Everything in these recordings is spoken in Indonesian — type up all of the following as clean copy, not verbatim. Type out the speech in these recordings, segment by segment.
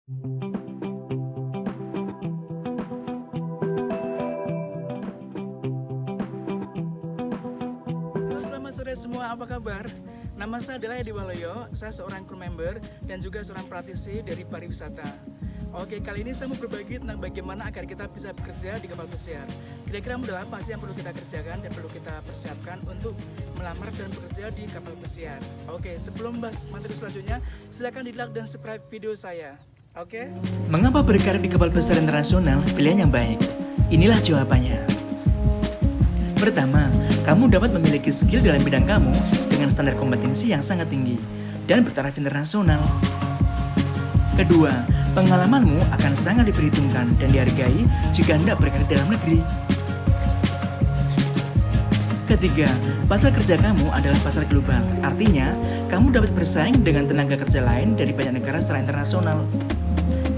Halo, selamat sore semua, apa kabar? Nama saya adalah Edi Waloyo, saya seorang crew member dan juga seorang praktisi dari pariwisata. Oke, kali ini saya mau berbagi tentang bagaimana agar kita bisa bekerja di kapal pesiar. Kira-kira modal apa sih yang perlu kita kerjakan dan perlu kita persiapkan untuk melamar dan bekerja di kapal pesiar. Oke, sebelum bahas materi selanjutnya, silakan di-like dan subscribe video saya. Oke? Mengapa berkarir di kapal pesiar internasional pilihan yang baik? Inilah jawabannya. Pertama, kamu dapat memiliki skill dalam bidang kamu dengan standar kompetensi yang sangat tinggi dan bertaraf internasional. Kedua, pengalamanmu akan sangat diperhitungkan dan dihargai jika Anda berkarir di dalam negeri. Ketiga, pasar kerja kamu adalah pasar global. Artinya, kamu dapat bersaing dengan tenaga kerja lain dari banyak negara secara internasional.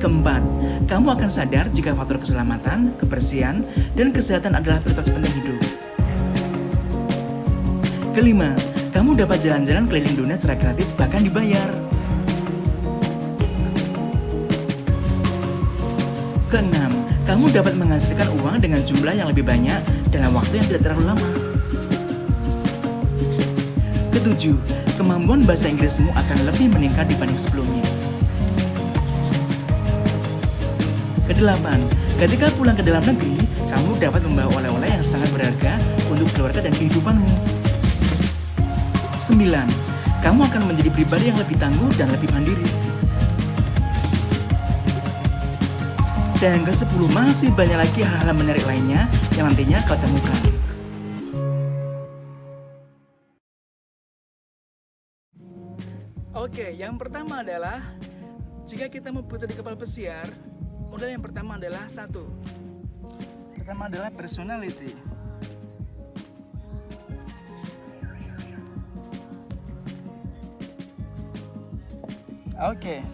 Keempat, kamu akan sadar jika faktor keselamatan, kebersihan, dan kesehatan adalah prioritas penting hidup. Kelima, kamu dapat jalan-jalan keliling dunia secara gratis bahkan dibayar. Keenam, kamu dapat menghasilkan uang dengan jumlah yang lebih banyak dalam waktu yang tidak terlalu lama. Ketujuh, kemampuan bahasa Inggrismu akan lebih meningkat dibanding sebelumnya. Kedelapan, ketika pulang ke dalam negeri, kamu dapat membawa oleh-oleh yang sangat berharga untuk keluarga dan kehidupanmu. Sembilan, kamu akan menjadi pribadi yang lebih tangguh dan lebih mandiri. Dan ke-10, masih banyak lagi hal-hal menarik lainnya yang nantinya kau temukan. Oke, yang pertama adalah jika kita mau bekerja di kapal pesiar, modal yang pertama adalah satu. Pertama adalah personality. Oke.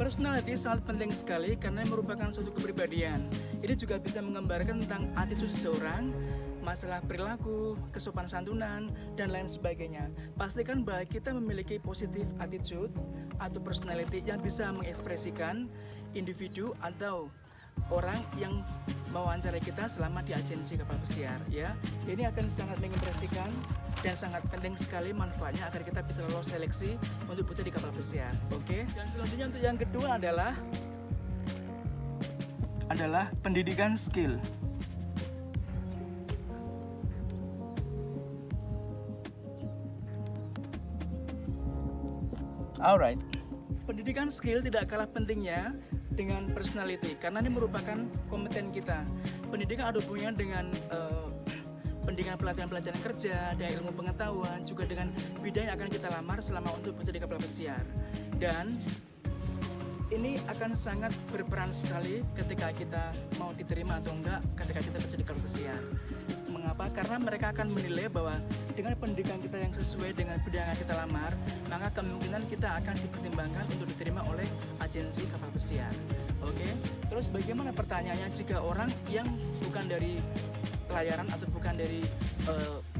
Personality sangat penting sekali karena merupakan suatu kepribadian. Ini juga bisa menggambarkan tentang attitude seseorang, masalah perilaku, kesopanan santunan, dan lain sebagainya. Pastikan bahwa kita memiliki positive attitude atau personality yang bisa mengekspresikan individu atau orang yang mewawancarai kita selama di agensi kapal pesiar, ya. Ini akan sangat mengekspresikan dan sangat penting sekali manfaatnya agar kita bisa lolos seleksi untuk bekerja di kapal pesiar. Oke. Dan selanjutnya untuk yang kedua adalah pendidikan skill. Alright. Pendidikan skill tidak kalah pentingnya dengan personality karena ini merupakan kompeten kita. Pendidikan ada hubungannya dengan pendidikan pelatihan-pelatihan kerja, dan ilmu pengetahuan, juga dengan bidang yang akan kita lamar selama untuk bekerja di kapal pesiar. Dan ini akan sangat berperan sekali ketika kita mau diterima atau enggak ketika kita bekerja di kapal pesiar. Mengapa? Karena mereka akan menilai bahwa dengan pendidikan kita yang sesuai dengan bidang yang kita lamar, maka kemungkinan kita akan dipertimbangkan untuk diterima oleh agensi kapal pesiar. Oke. Terus bagaimana pertanyaannya jika orang yang bukan dari pelayaran atau bukan dari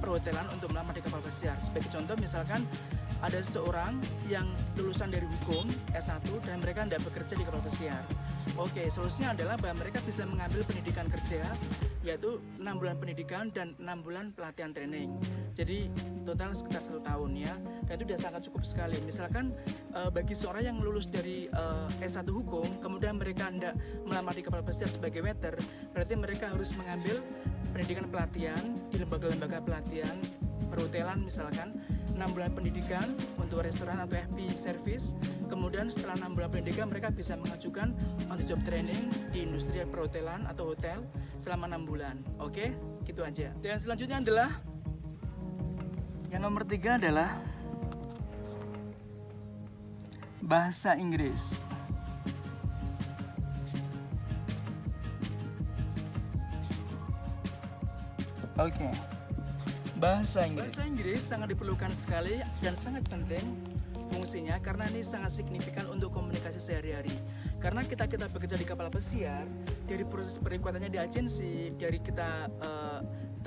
perhotelan untuk melamar di kapal pesiar? Sebagai contoh, misalkan ada seseorang yang lulusan dari hukum S1 dan mereka tidak bekerja di kapal pesiar. Oke, solusinya adalah bahwa mereka bisa mengambil pendidikan kerja, yaitu 6 bulan pendidikan dan 6 bulan pelatihan training. Jadi total sekitar 1 tahun, ya. Dan itu sudah sangat cukup sekali. Misalkan bagi seorang yang lulus dari S1 hukum, kemudian mereka tidak melamar di kapal pesiar sebagai waiter, berarti mereka harus mengambil pendidikan pelatihan di lembaga-lembaga pelatihan perhotelan, misalkan 6 bulan pendidikan untuk restoran atau FB service. Kemudian setelah 6 bulan pendidikan mereka bisa mengajukan on the job training di industri perhotelan atau hotel selama 6 bulan. Oke, gitu aja. Dan selanjutnya adalah yang nomor 3 adalah bahasa Inggris. Oke. Bahasa Inggris sangat diperlukan sekali dan sangat penting fungsinya karena ini sangat signifikan untuk komunikasi sehari-hari. Karena kita bekerja di kapal pesiar, dari proses perikutannya di agensi, dari kita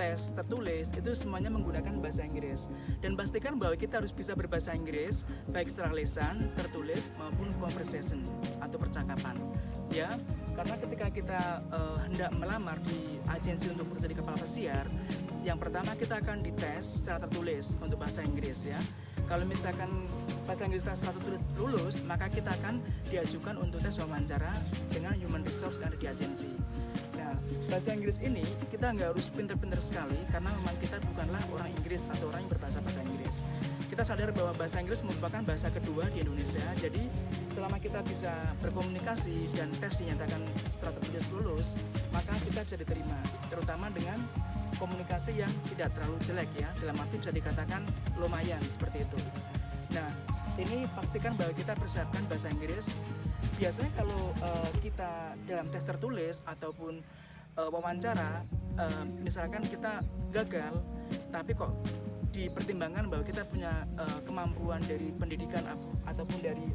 tes tertulis itu semuanya menggunakan bahasa Inggris, dan pastikan bahwa kita harus bisa berbahasa Inggris baik secara lisan, tertulis maupun conversation atau percakapan ya. Karena ketika kita hendak melamar di agensi untuk bekerja di kapal pesiar, yang pertama kita akan dites secara tertulis untuk bahasa Inggris ya. Kalau misalkan bahasa Inggris kita secara tertulis lulus, maka kita akan diajukan untuk tes wawancara dengan human resource yang ada di agensi. Nah, bahasa Inggris ini kita nggak harus pinter-pinter sekali, karena memang kita bukanlah orang Inggris atau orang yang berbahasa bahasa Inggris. Kita sadar bahwa bahasa Inggris merupakan bahasa kedua di Indonesia, jadi selama kita bisa berkomunikasi dan tes dinyatakan secara tertulis lulus, maka kita bisa diterima, terutama dengan komunikasi yang tidak terlalu jelek ya, dalam arti bisa dikatakan lumayan seperti itu. Nah, ini pastikan bahwa kita persiapkan bahasa Inggris. Biasanya kalau kita dalam tes tertulis ataupun wawancara, misalkan kita gagal, tapi kok dipertimbangkan bahwa kita punya kemampuan dari pendidikan ataupun dari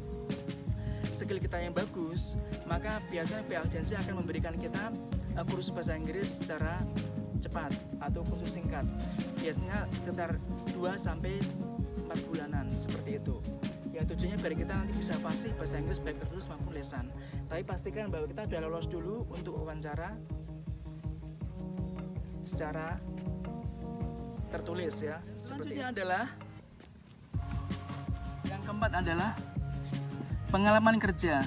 skill kita yang bagus, maka biasanya pihak agensi akan memberikan kita kursus bahasa Inggris secara cepat atau kursus singkat, biasanya sekitar 2-4 bulanan seperti itu ya. Tujuannya biar kita nanti bisa fasih bahasa Inggris baik tertulis maupun lisan, tapi pastikan bahwa kita sudah lolos dulu untuk wawancara secara tertulis ya. Selanjutnya adalah yang keempat adalah pengalaman kerja.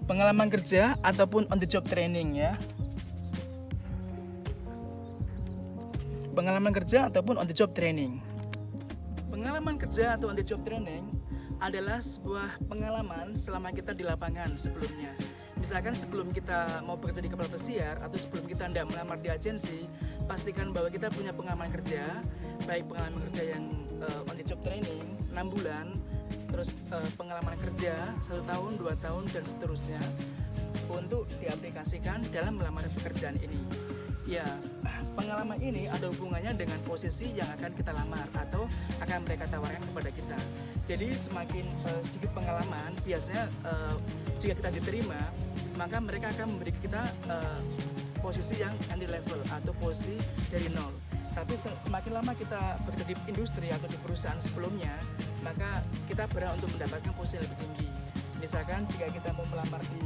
Pengalaman kerja ataupun on the job training ya. Pengalaman kerja ataupun on the job training. Pengalaman kerja atau on the job training adalah sebuah pengalaman selama kita di lapangan sebelumnya. Misalkan sebelum kita mau bekerja di kapal pesiar atau sebelum kita hendak melamar di agensi, pastikan bahwa kita punya pengalaman kerja, baik pengalaman kerja yang on the job training 6 bulan, terus pengalaman kerja 1 tahun, 2 tahun dan seterusnya untuk diaplikasikan dalam melamar pekerjaan ini. Ya, pengalaman ini ada hubungannya dengan posisi yang akan kita lamar atau akan mereka tawarkan kepada kita. Jadi semakin sedikit pengalaman, biasanya jika kita diterima, maka mereka akan memberi kita posisi yang entry level atau posisi dari nol. Tapi semakin lama kita bekerja di industri atau di perusahaan sebelumnya, maka kita berhak untuk mendapatkan posisi yang lebih tinggi. Misalkan jika kita mau melamar di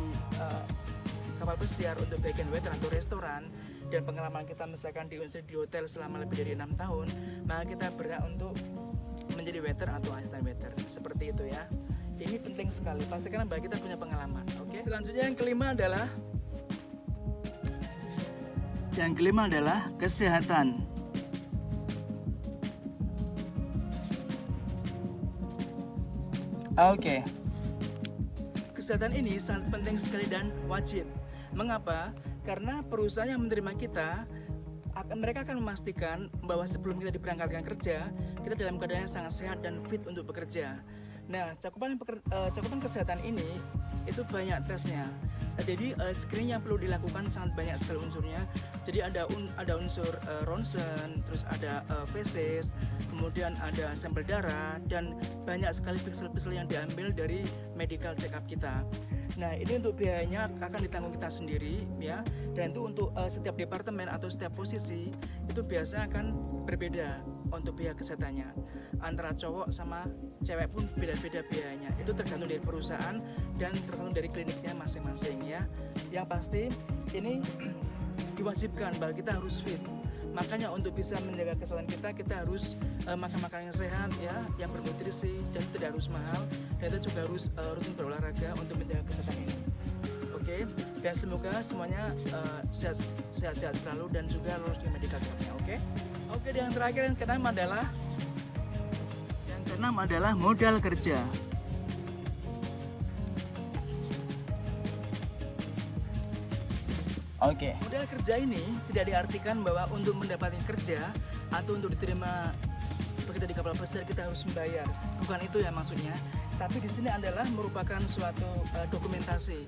kapal pesiar untuk bagian waiter atau restoran, dan pengalaman kita misalkan di hotel selama lebih dari 6 tahun, maka kita berhak untuk menjadi waiter atau assistant waiter. Seperti itu ya. Ini penting sekali, pastikan bahwa kita punya pengalaman. Oke. Selanjutnya yang kelima adalah kesehatan. Oke. Kesehatan ini sangat penting sekali dan wajib. Mengapa? Karena perusahaan yang menerima kita, mereka akan memastikan bahwa sebelum kita diberangkatkan kerja, kita dalam keadaan yang sangat sehat dan fit untuk bekerja. Nah, cakupan kesehatan ini itu banyak tesnya. Jadi screening yang perlu dilakukan sangat banyak sekali unsurnya. Jadi ada unsur ronsen, terus ada feses, kemudian ada sampel darah, dan banyak sekali pixel-pixel yang diambil dari medical check up kita. Nah, ini untuk biayanya akan ditanggung kita sendiri ya. Dan itu untuk setiap departemen atau setiap posisi itu biasanya akan berbeda untuk biaya kesehatannya. Antara cowok sama cewek pun beda-beda biayanya. Itu tergantung dari perusahaan dan tergantung dari kliniknya masing-masing ya. Yang pasti ini diwajibkan bahwa kita harus fit. Makanya untuk bisa menjaga kesehatan kita harus makan makanan yang sehat ya, yang bernutrisi, dan tidak harus mahal, dan itu juga harus rutin berolahraga untuk menjaga kesehatan ini. Oke, dan semoga semuanya sehat-sehat selalu dan juga lulus di medical check-up-nya. Oke, yang terakhir yang keenam adalah modal kerja. Oke. Modal kerja ini tidak diartikan bahwa untuk mendapatkan kerja atau untuk diterima bekerja di kapal pesiar kita harus membayar. Bukan itu ya maksudnya. Tapi di sini adalah merupakan suatu dokumentasi.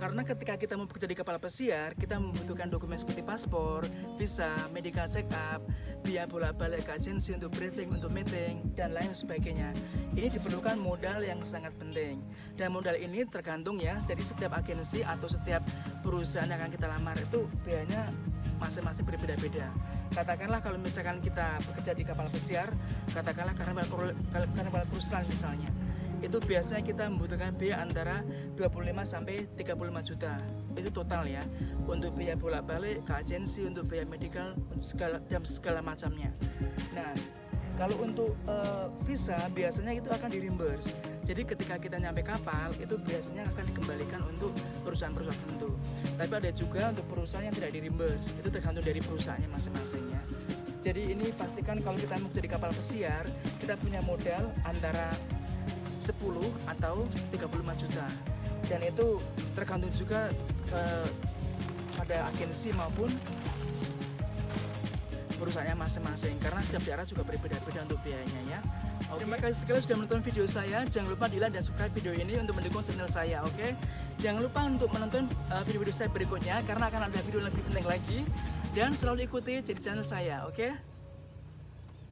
Karena ketika kita mau bekerja di kapal pesiar, kita membutuhkan dokumen seperti paspor, visa, medical check up, biaya bolak-balik ke agensi untuk briefing, untuk meeting, dan lain sebagainya. Ini diperlukan modal yang sangat penting. Dan modal ini tergantung ya, dari setiap agensi atau setiap perusahaan yang akan kita lamar itu biayanya masing-masing berbeda-beda. Katakanlah kalau misalkan kita bekerja di kapal pesiar, katakanlah Carnival Cruise Line misalnya, itu biasanya kita membutuhkan biaya antara 25 sampai 35 juta. Itu total ya, untuk biaya bolak-balik ke agensi, untuk biaya medical, dan segala macamnya. Nah, kalau untuk visa biasanya itu akan di-reimburse. Jadi ketika kita nyampe kapal itu biasanya akan dikembalikan untuk perusahaan-perusahaan tertentu. Tapi ada juga untuk perusahaan yang tidak di-reimburse. Itu tergantung dari perusahaannya masing-masing ya. Jadi ini pastikan kalau kita mau jadi kapal pesiar, kita punya modal antara 10 atau 35 juta. Dan itu tergantung juga pada agensi maupun perusahaannya masing-masing, karena setiap daerah juga berbeda-beda untuk biayanya ya. Oke. Terima kasih sekali sudah menonton video saya. Jangan lupa di like dan subscribe video ini untuk mendukung channel saya. Oke. Jangan lupa untuk menonton video-video saya berikutnya karena akan ada video lebih penting lagi. Dan selalu ikuti jadi channel saya. Oke.